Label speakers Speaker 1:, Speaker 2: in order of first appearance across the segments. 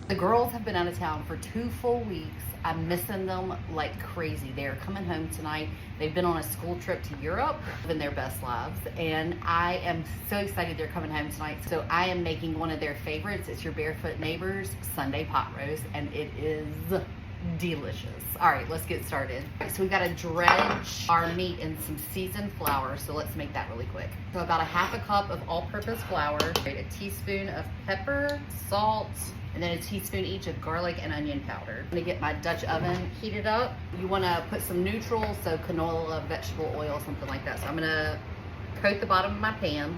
Speaker 1: The girls have been out of town for 2 full weeks. I'm missing them like crazy. They're coming home tonight. They've been on a school trip to Europe, living their best lives, and I am so excited they're coming home tonight. So I am making one of their favorites. It's Your Barefoot Neighbor's Sunday pot roast, and it is delicious. All right, let's get started. So we've got to dredge our meat in some seasoned flour, so let's make that really quick. So about a half a cup of all-purpose flour, a teaspoon of pepper, salt, and then a teaspoon each of garlic and onion powder. I'm gonna get my Dutch oven heated up. You wanna put some neutral, so canola, vegetable oil, something like that. So I'm gonna coat the bottom of my pan.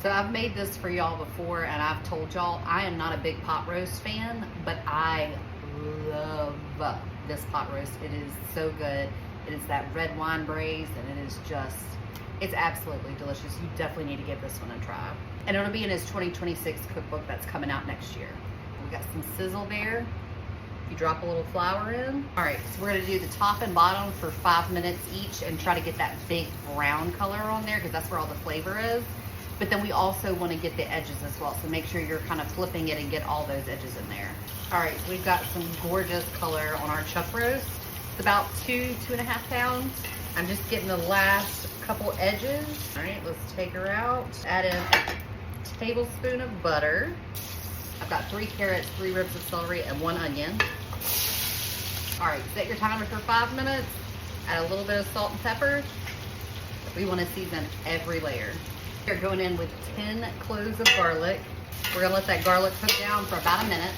Speaker 1: So I've made this for y'all before, and I've told y'all I am not a big pot roast fan, but I love this pot roast. It is so good. It is that red wine braise, and it is just, it's absolutely delicious. You definitely need to give this one a try. And it'll be in his 2026 cookbook that's coming out next year. We got some sizzle there. You drop a little flour in. All right, so we're gonna do the top and bottom for 5 minutes each and try to get that big brown color on there because that's where all the flavor is. But then we also wanna get the edges as well. So make sure you're kind of flipping it and get all those edges in there. All right, so we've got some gorgeous color on our chuck roast. It's about 2.5 pounds. I'm just getting the last couple edges. All right, let's take her out. Add in a tablespoon of butter. I've got 3 carrots, 3 ribs of celery, and 1 onion. All right, set your timer for 5 minutes. Add a little bit of salt and pepper. We want to season every layer. We're going in with 10 cloves of garlic. We're gonna let that garlic cook down for about a minute.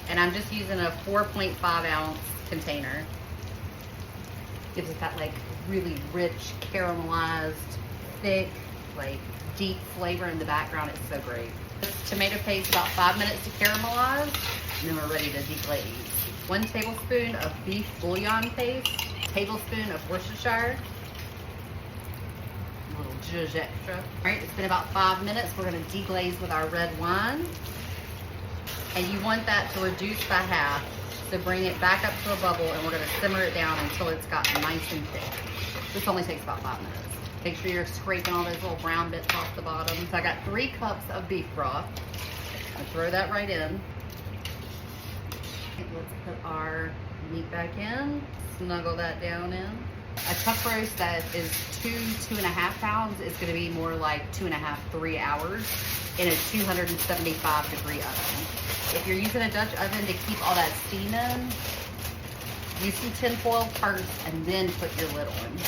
Speaker 1: And I'm just using a 4.5 ounce container. Gives it that like really rich, caramelized, thick, like deep flavor in the background. It's so great. This tomato paste about 5 minutes to caramelize, and then we're ready to deglaze. 1 tablespoon of beef bouillon paste, tablespoon of Worcestershire, a little zhuzh extra. All right, it's been about 5 minutes. We're gonna deglaze with our red wine, and you want that to reduce by half. So bring it back up to a bubble, and we're gonna simmer it down until it's got nice and thick. This only takes about 5 minutes. Make sure you're scraping all those little brown bits off the bottom. So I got 3 cups of beef broth. I'll throw that right in. Let's put our meat back in, snuggle that down in. A chuck roast that is 2.5 pounds is gonna be more like 2.5, 3 hours in a 275-degree oven. If you're using a Dutch oven to keep all that steam in, use some tin foil first and then put your lid on.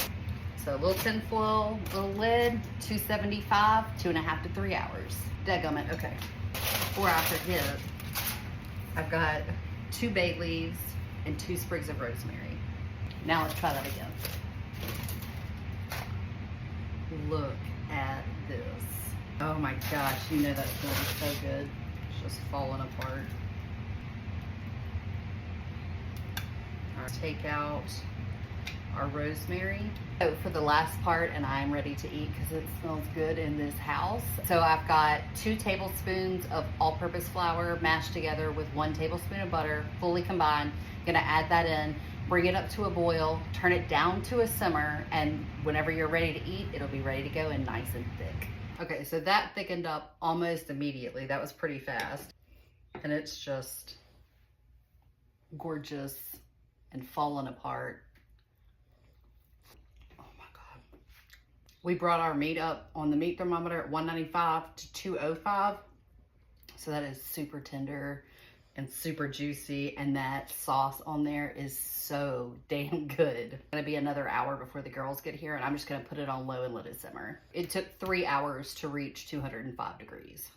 Speaker 1: So a little tin foil, little lid, 275, 2.5 to 3 hours. Dadgummit, okay. Before I forget, I've got 2 bay leaves and 2 sprigs of rosemary. Now let's try that again. Look at this. Oh my gosh, you know that's gonna be so good. It's just falling apart. All right, take out our rosemary. So for the last part, and I'm ready to eat because it smells good in this house. So I've got 2 tablespoons of all-purpose flour mashed together with 1 tablespoon of butter, fully combined. Gonna add that in, bring it up to a boil, turn it down to a simmer, and whenever you're ready to eat, it'll be ready to go and nice and thick. Okay, so that thickened up almost immediately. That was pretty fast. And it's just gorgeous and falling apart. We brought our meat up on the meat thermometer at 195 to 205. So that is super tender and super juicy. And that sauce on there is so damn good. It's gonna be another hour before the girls get here, and I'm just gonna put it on low and let it simmer. It took 3 hours to reach 205 degrees.